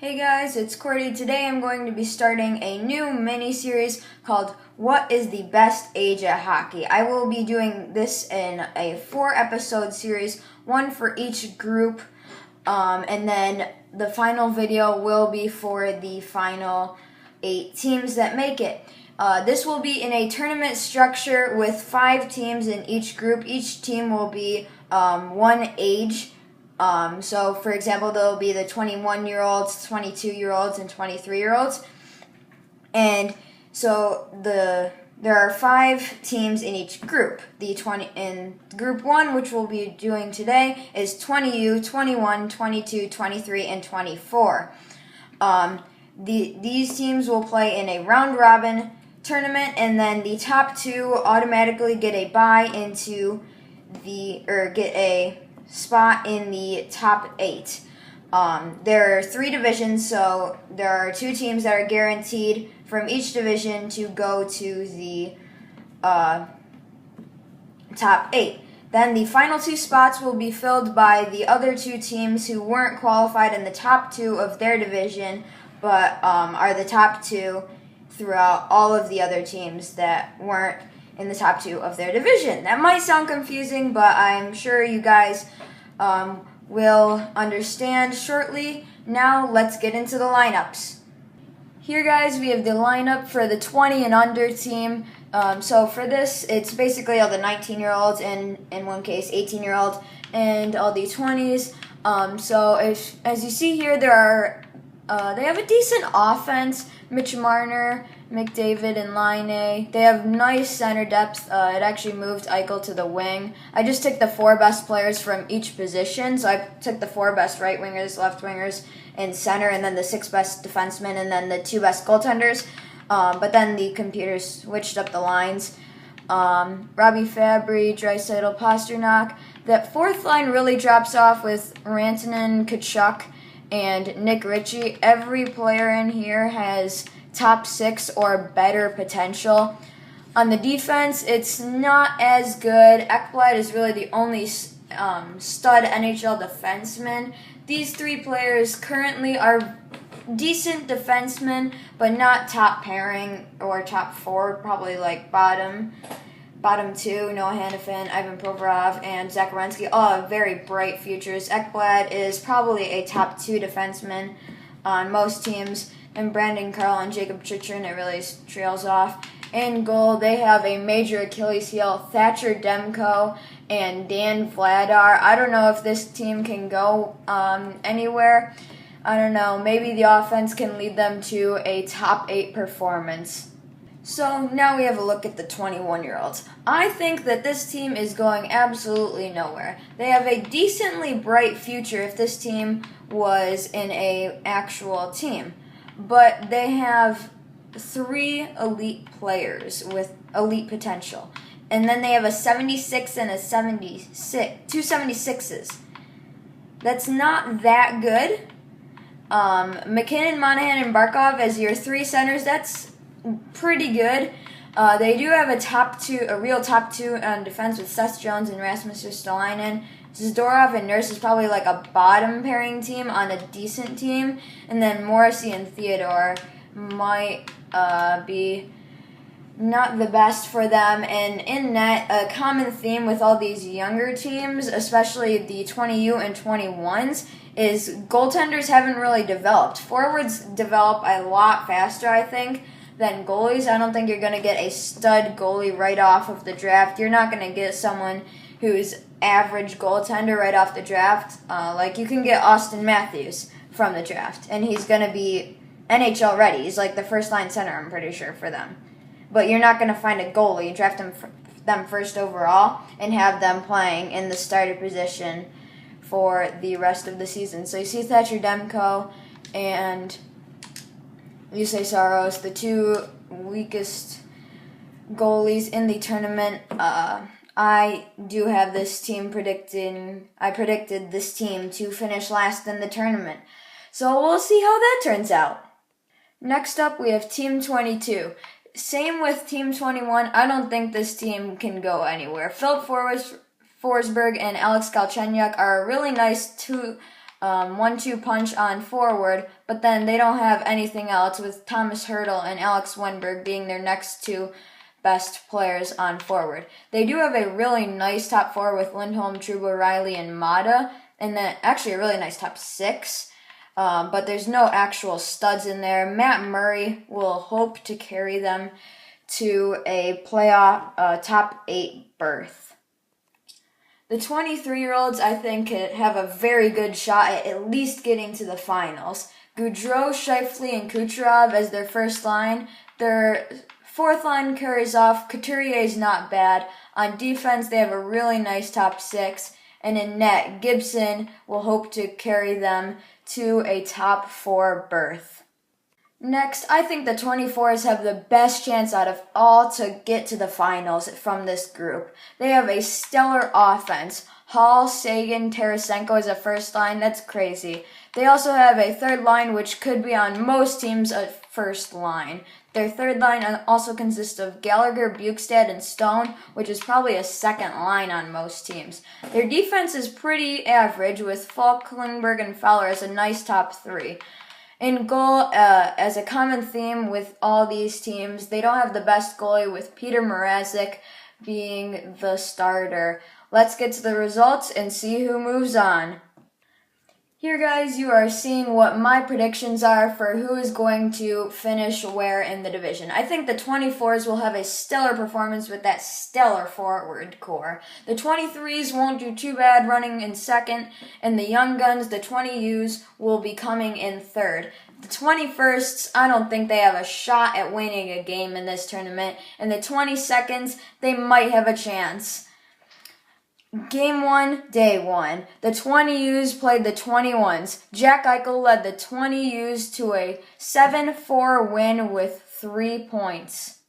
Hey guys, it's Qwerty. Today I'm going to be starting a new mini-series called What is the Best Age at Hockey? I will be doing this in a 4-episode series, one for each group, and then the final video will be for the final 8 teams that make it. This will be in a tournament structure with 5 teams in each group. Each team will be one age. So, for example, there will be the 21-year-olds, 22-year-olds, and 23-year-olds. And so there are 5 teams in each group. In Group 1, which we'll be doing today, is 20U, 21, 22, 23, and 24. These teams will play in a round-robin tournament, and then the top 2 automatically get a bye into get a spot in the top 8. There are 3 divisions, so there are 2 teams that are guaranteed from each division to go to the top 8. Then the final 2 spots will be filled by the other 2 teams who weren't qualified in the top 2 of their division, but are the top 2 throughout all of the other teams that weren't in the top 2 of their division. That might sound confusing, but I'm sure you guys will understand shortly. Now let's get into the lineups. Here guys, we have the lineup for the 20 and under team. So for this, it's basically all the 19-year-olds and in one case 18-year-olds and all the 20s. As you see here, they have a decent offense. Mitch Marner, McDavid, and Line. They have nice center depth. It actually moved Eichel to the wing. I just took the 4 best players from each position. So I took the 4 best right wingers, left wingers, and center, and then the 6 best defensemen, and then the 2 best goaltenders. But then the computer switched up the lines. Robbie Fabry, Draisaitl, Pasternak. That 4th line really drops off with Rantanen, Kachuk, and Nick Ritchie. Every player in here has top 6 or better potential. On the defense, it's not as good. Ekblad is really the only stud NHL defenseman. These 3 players currently are decent defensemen, but not top pairing or top 4, probably like bottom 2, Noah Hanifin, Ivan Provorov, and Zach Werenski, all have very bright futures. Ekblad is probably a top 2 defenseman on most teams, and Brandon Carl and Jacob Chitrin, it really trails off. In goal, they have a major Achilles heel, Thatcher Demko and Dan Vladar. I don't know if this team can go anywhere. I don't know, maybe the offense can lead them to a top 8 performance. So now we have a look at the 21-year-olds. I think that this team is going absolutely nowhere. They have a decently bright future if this team was in an actual team. But they have 3 elite players with elite potential. And then they have a 76 and a 76, 2 76s. That's not that good. McKinnon, Monahan, and Barkov as your 3 centers, that's pretty good. They do have a real top 2 on defense with Seth Jones and Rasmus Ristolainen. Zdorov and Nurse is probably like a bottom pairing team on a decent team. And then Morrissey and Theodore might be not the best for them. And in net, a common theme with all these younger teams, especially the 20U and 21s, is goaltenders haven't really developed. Forwards develop a lot faster, I think, than goalies. I don't think you're going to get a stud goalie right off of the draft. You're not going to get someone who's average goaltender right off the draft. Like you can get Austin Matthews from the draft, and he's going to be NHL ready. He's like the first line center, I'm pretty sure, for them. But you're not going to find a goalie, draft them first overall, and have them playing in the starter position for the rest of the season. So you see Thatcher Demko and Jussi Saros, the 2 weakest goalies in the tournament. I do have this team I predicted this team to finish last in the tournament. So we'll see how that turns out. Next up, we have Team 22. Same with Team 21. I don't think this team can go anywhere. Philip Forsberg and Alex Galchenyuk are a really nice 1-2 punch on forward, but then they don't have anything else, with Thomas Hertl and Alex Wenberg being their next two best players on forward. They do have a really nice top four with Lindholm, Trouba, Riley, and Mata, and then actually a really nice top six. But there's no actual studs in there. Matt Murray will hope to carry them to a playoff top 8 berth. The 23-year-olds, I think, have a very good shot at least getting to the finals. Goudreau, Scheifele, and Kucherov as their first line. Their fourth line carries off. Couturier is not bad. On defense, they have a really nice top 6. And in net, Gibson will hope to carry them to a top 4 berth. Next, I think the 24s have the best chance out of all to get to the finals from this group. They have a stellar offense. Hall, Sagan, Tarasenko as a first line. That's crazy. They also have a third line, which could be on most teams a first line. Their third line also consists of Gallagher, Bukestad, and Stone, which is probably a second line on most teams. Their defense is pretty average, with Falk, Klingberg, and Fowler as a nice top 3. In goal, as a common theme with all these teams, they don't have the best goalie, with Peter Mrazek being the starter. Let's get to the results and see who moves on. Here, guys, you are seeing what my predictions are for who is going to finish where in the division. I think the 24s will have a stellar performance with that stellar forward core. The 23s won't do too bad running in second, and the young guns, the 20Us, will be coming in third. The 21sts, I don't think they have a shot at winning a game in this tournament, and the 22nds, they might have a chance. Game 1, Day 1. The 20Us played the 21s. Jack Eichel led the 20Us to a 7-4 win with 3 points.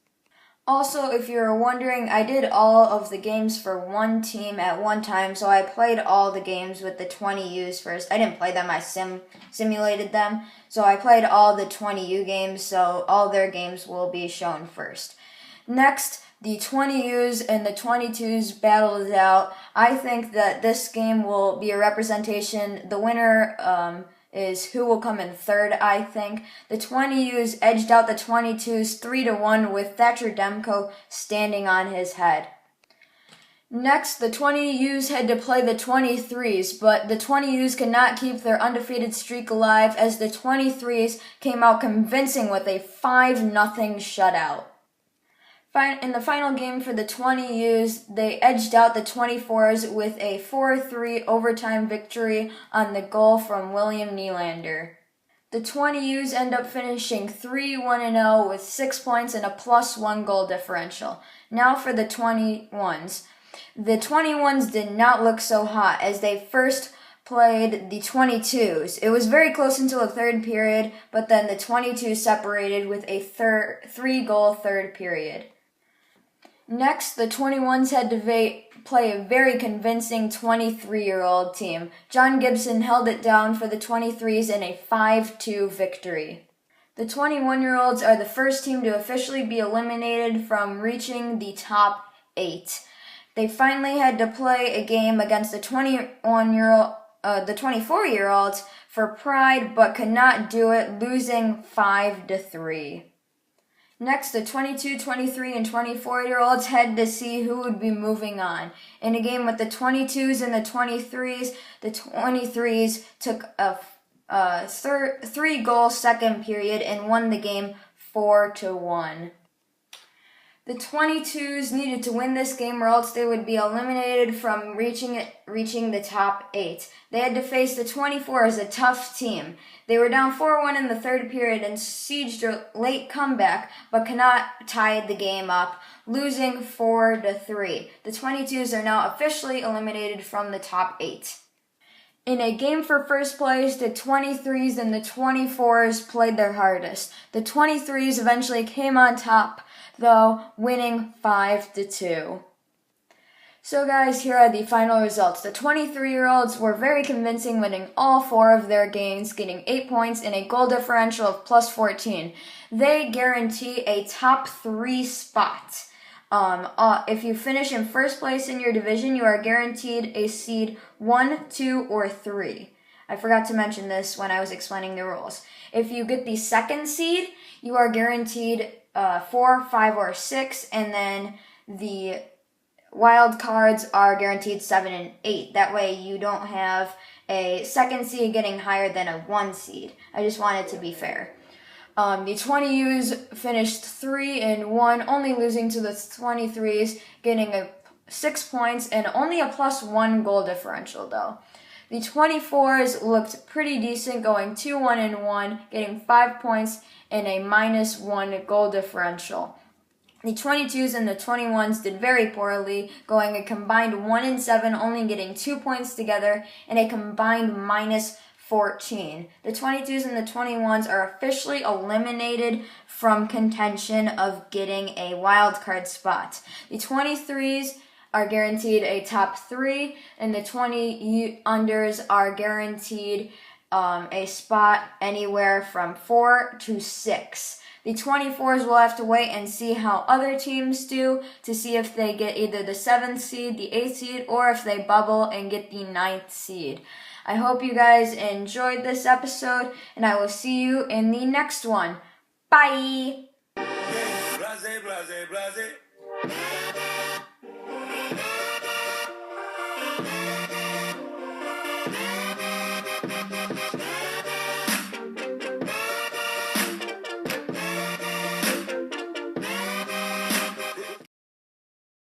Also, if you're wondering, I did all of the games for one team at one time, so I played all the games with the 20Us first. I didn't play them, I simulated them. So I played all the 20U games, so all their games will be shown first. Next, the 20Us and the 22s battled it out. I think that this game will be a representation. The winner is who will come in third, I think. The 20Us edged out the 22s 3-1 with Thatcher Demko standing on his head. Next, the 20Us had to play the 23s, but the 20Us could not keep their undefeated streak alive as the 23s came out convincing with a 5-0 shutout. In the final game for the 20Us, they edged out the 24s with a 4-3 overtime victory on the goal from William Nylander. The 20Us end up finishing 3-1-0 with 6 points and a +1 goal differential. Now for the 21s. The 21s did not look so hot as they first played the 22s. It was very close until the third period, but then the 22s separated with a 3-goal third period. Next, the 21s had to play a very convincing 23-year-old team. John Gibson held it down for the 23s in a 5-2 victory. The 21-year-olds are the first team to officially be eliminated from reaching the top 8. They finally had to play a game against the 24-year-olds for pride, but could not do it, losing 5-3. Next, the 22, 23, and 24-year-olds had to see who would be moving on. In a game with the 22s and the 23s took a 3-goal second period and won the game 4-1. The 22s needed to win this game or else they would be eliminated from reaching the top 8. They had to face the 24s, a tough team. They were down 4-1 in the third period and sieged a late comeback, but cannot tie the game up, losing 4-3. The 22s are now officially eliminated from the top 8. In a game for first place, the 23s and the 24s played their hardest. The 23s eventually came on top, though, winning 5-2. So guys, here are the final results. The 23-year-olds were very convincing, winning all 4 of their games, getting 8 points and a goal differential of +14. They guarantee a top 3 spot. If you finish in first place in your division, you are guaranteed a seed 1, 2, or 3. I forgot to mention this when I was explaining the rules. If you get the second seed, you are guaranteed 4, 5, or 6, and then the wild cards are guaranteed 7 and 8. That way you don't have a second seed getting higher than a 1 seed. I just want it to be fair. The 20Us finished 3 and 1, only losing to the 23s, getting 6 points and only a +1 goal differential though. The 24s looked pretty decent, going 2-1 and 1, getting 5 points and a -1 goal differential. The 22s and the 21s did very poorly, going a combined 1 and 7, only getting 2 points together, and a combined -14. The 22s and the 21s are officially eliminated from contention of getting a wild card spot. The 23s are guaranteed a top 3, and the 20 unders are guaranteed a spot anywhere from 4 to 6. The 24s will have to wait and see how other teams do to see if they get either the 7th seed, the 8th seed, or if they bubble and get the 9th seed. I hope you guys enjoyed this episode, and I will see you in the next one. Bye!